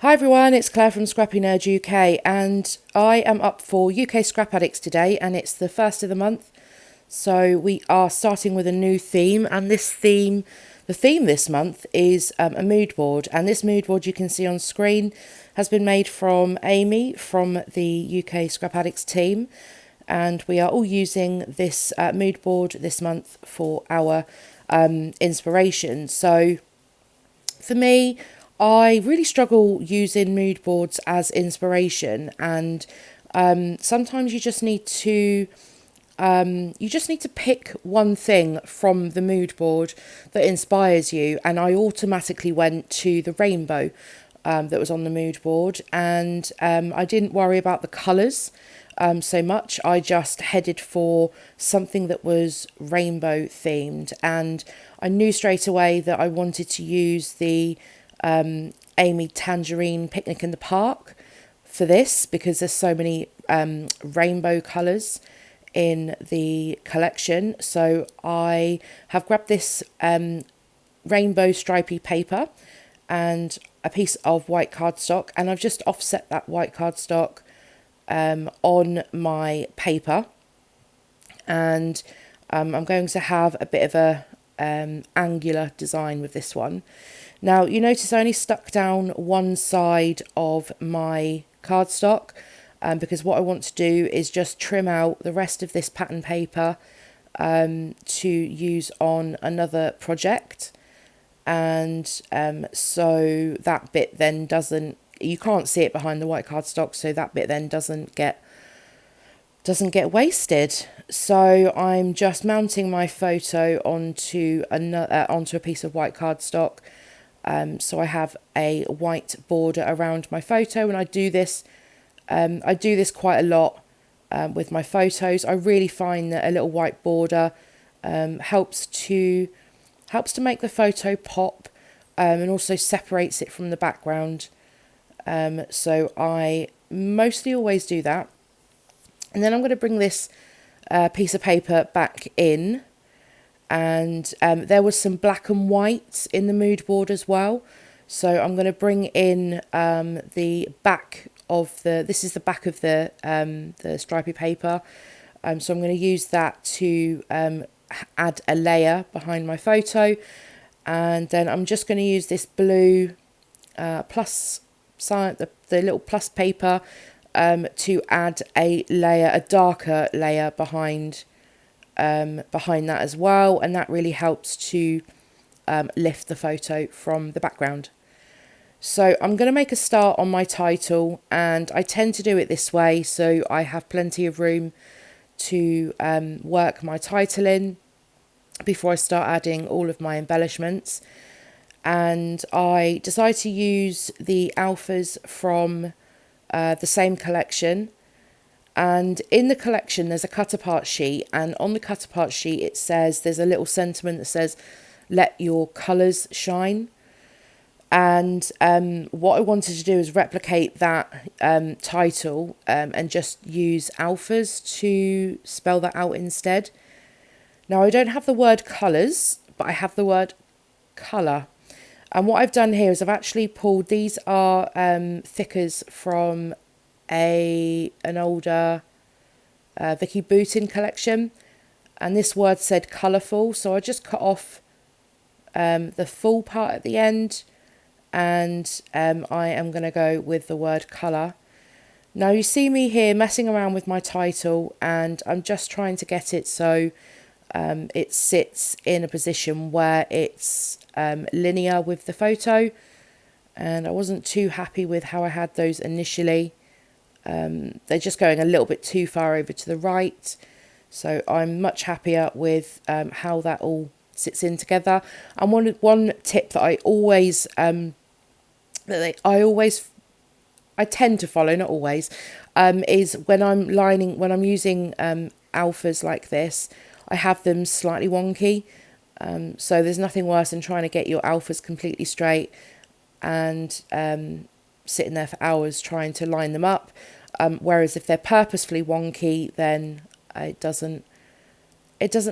Hi everyone, it's Claire from ScrappyNerdUK and I am up for UK Scrap Addicts today and it's the first of the month. So we are starting with a new theme and the theme this month is a mood board, and this mood board you can see on screen has been made from Amy from the UK Scrap Addicts team, and we are all using this mood board this month for our inspiration. So for me, I really struggle using mood boards as inspiration, and sometimes you just need to pick one thing from the mood board that inspires you. And I automatically went to the rainbow that was on the mood board, and I didn't worry about the colours so much. I just headed for something that was rainbow themed, and I knew straight away that I wanted to use the Amy Tangerine Picnic in the Park for this because there's so many rainbow colours in the collection. So I have grabbed this rainbow stripy paper and a piece of white cardstock, and I've just offset that white cardstock on my paper, and I'm going to have a bit of a angular design with this one. Now you notice I only stuck down one side of my cardstock because what I want to do is just trim out the rest of this pattern paper to use on another project, and so that bit then doesn't, you can't see it behind the white cardstock, so that bit then doesn't get wasted. So I'm just mounting my photo onto a piece of white cardstock. So I have a white border around my photo, and I do this quite a lot with my photos. I really find that a little white border helps to make the photo pop, and also separates it from the background. So I mostly always do that. And then I'm going to bring this piece of paper back in, and there was some black and white in the mood board as well. So I'm going to bring in the back of this is the back of the stripy paper. So I'm going to use that to add a layer behind my photo, and then I'm just going to use this blue plus sign, the little plus paper, to add a darker layer behind that as well, and that really helps to lift the photo from the background. So I'm going to make a start on my title, and I tend to do it this way so I have plenty of room to work my title in before I start adding all of my embellishments. And I decided to use the alphas from the same collection, and in the collection there's a cut apart sheet, and on the cut apart sheet it says, there's a little sentiment that says, let your colours shine. And what I wanted to do is replicate that title and just use alphas to spell that out instead. Now I don't have the word colours, but I have the word colour. And what I've done here is I've actually pulled, these are thickers from an older Vicky Bootin collection, and this word said colourful, so I just cut off the full part at the end, and I am going to go with the word colour. Now you see me here messing around with my title, and I'm just trying to get it so it sits in a position where it's linear with the photo, and I wasn't too happy with how I had those initially. They're just going a little bit too far over to the right, so I'm much happier with how that all sits in together. And one tip that I always I tend to follow, not always, is when I'm using alphas like this, I have them slightly wonky. So there's nothing worse than trying to get your alphas completely straight and sitting there for hours trying to line them up. Whereas if they're purposefully wonky, then it doesn't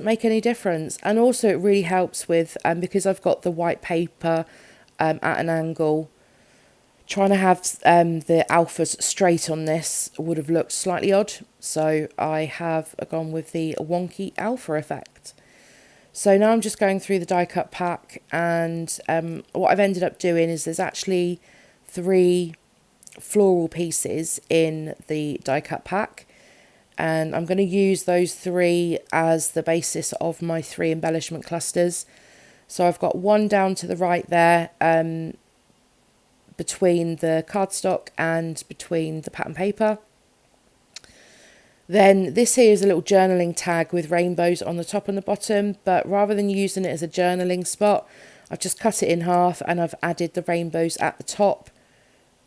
make any difference. And also it really helps with, because I've got the white paper at an angle, Trying to have the alphas straight on this would have looked slightly odd, so I have gone with the wonky alpha effect. So now I'm just going through the die cut pack, and what I've ended up doing is there's actually 3 floral pieces in the die cut pack, and I'm going to use those 3 as the basis of my 3 embellishment clusters. So I've got one down to the right there, between the cardstock and between the pattern paper. Then this here is a little journaling tag with rainbows on the top and the bottom, but rather than using it as a journaling spot, I've just cut it in half and I've added the rainbows at the top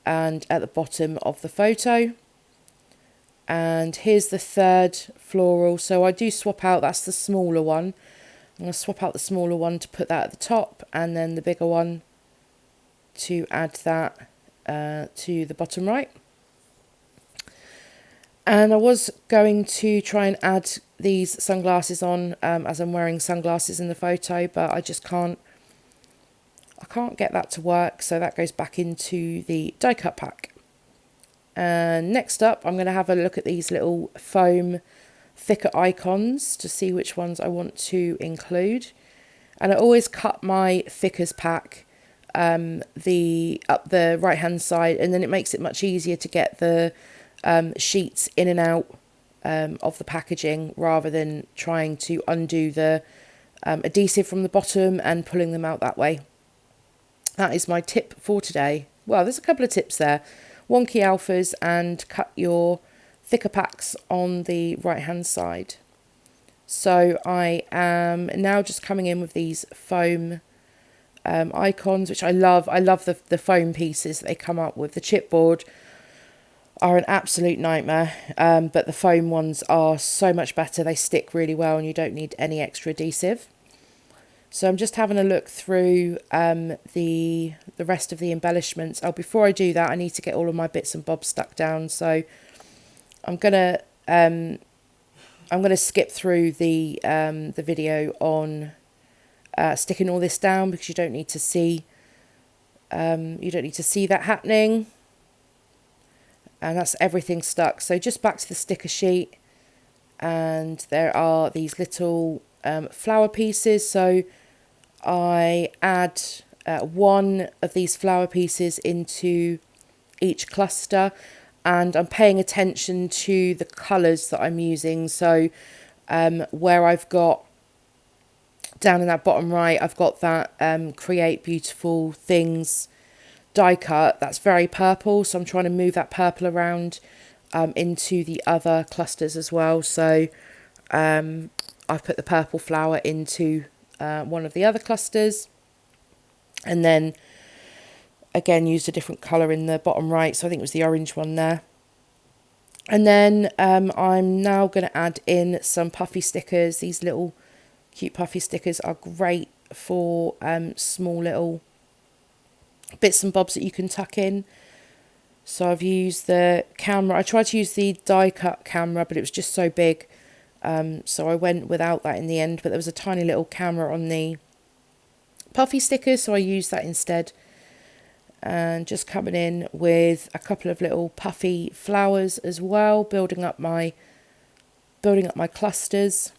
and at the bottom of the photo. And here's the 3rd floral, so I do swap out, that's the smaller one. I'm going to swap out the smaller one to put that at the top, and then the bigger one to add that to the bottom right. And I was going to try and add these sunglasses on as I'm wearing sunglasses in the photo, but I just can't get that to work, so that goes back into the die cut pack. And next up, I'm going to have a look at these little foam thicker icons to see which ones I want to include. And I always cut my thickers pack up the right hand side, and then it makes it much easier to get the sheets in and out of the packaging, rather than trying to undo the adhesive from the bottom and pulling them out that way. That is my tip for today. Well, there's a couple of tips there. Wonky alphas and cut your thicker packs on the right hand side. So I am now just coming in with these foam icons, which I love. I love the foam pieces that they come up with. The chipboard are an absolute nightmare, but the foam ones are so much better. They stick really well and you don't need any extra adhesive. So I'm just having a look through the rest of the embellishments. Oh, before I do that, I need to get all of my bits and bobs stuck down. So I'm gonna skip through the video on sticking all this down, because you don't need to see that happening. And that's everything stuck. So just back to the sticker sheet, and there are these little flower pieces. So I add one of these flower pieces into each cluster, and I'm paying attention to the colours that I'm using. So where I've got down in that bottom right, I've got that Create Beautiful Things die cut. That's very purple, so I'm trying to move that purple around into the other clusters as well. So I've put the purple flower into one of the other clusters, and then again used a different colour in the bottom right, so I think it was the orange one there. And then I'm now going to add in some puffy stickers. These little cute puffy stickers are great for small little bits and bobs that you can tuck in. So I've used the camera. I tried to use the die cut camera, but it was just so big, so I went without that in the end. But there was a tiny little camera on the puffy stickers, so I used that instead. And just coming in with a couple of little puffy flowers as well, building up my clusters.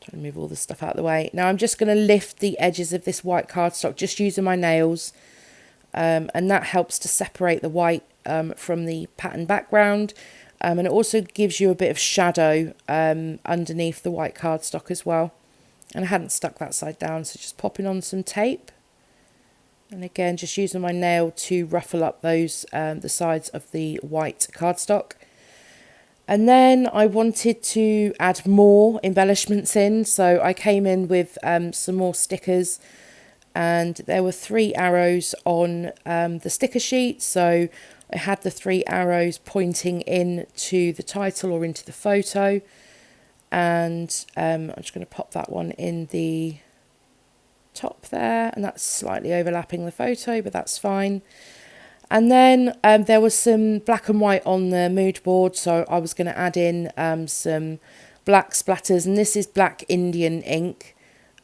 Trying to move all this stuff out of the way. Now I'm just going to lift the edges of this white cardstock, just using my nails, and that helps to separate the white from the pattern background, and it also gives you a bit of shadow underneath the white cardstock as well. And I hadn't stuck that side down, so just popping on some tape, and again just using my nail to ruffle up those the sides of the white cardstock. And then I wanted to add more embellishments in, so I came in with some more stickers, and there were 3 arrows on the sticker sheet. So I had the 3 arrows pointing in to the title or into the photo, and I'm just going to pop that one in the top there, and that's slightly overlapping the photo, but that's fine. And then there was some black and white on the mood board, so I was going to add in some black splatters, and this is black Indian ink,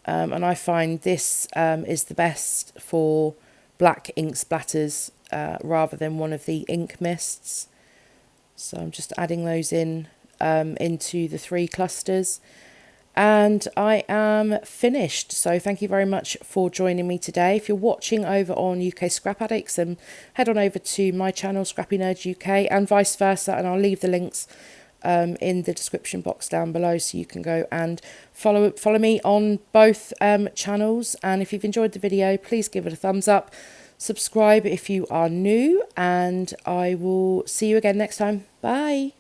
and I find this is the best for black ink splatters rather than one of the ink mists. So I'm just adding those in into the 3 clusters. And I am finished. So thank you very much for joining me today. If you're watching over on UK Scrap Addicts, then head on over to my channel, ScrappyNerdUK, and vice versa. And I'll leave the links in the description box down below, so you can go and follow me on both channels. And if you've enjoyed the video, please give it a thumbs up. Subscribe if you are new, and I will see you again next time. Bye.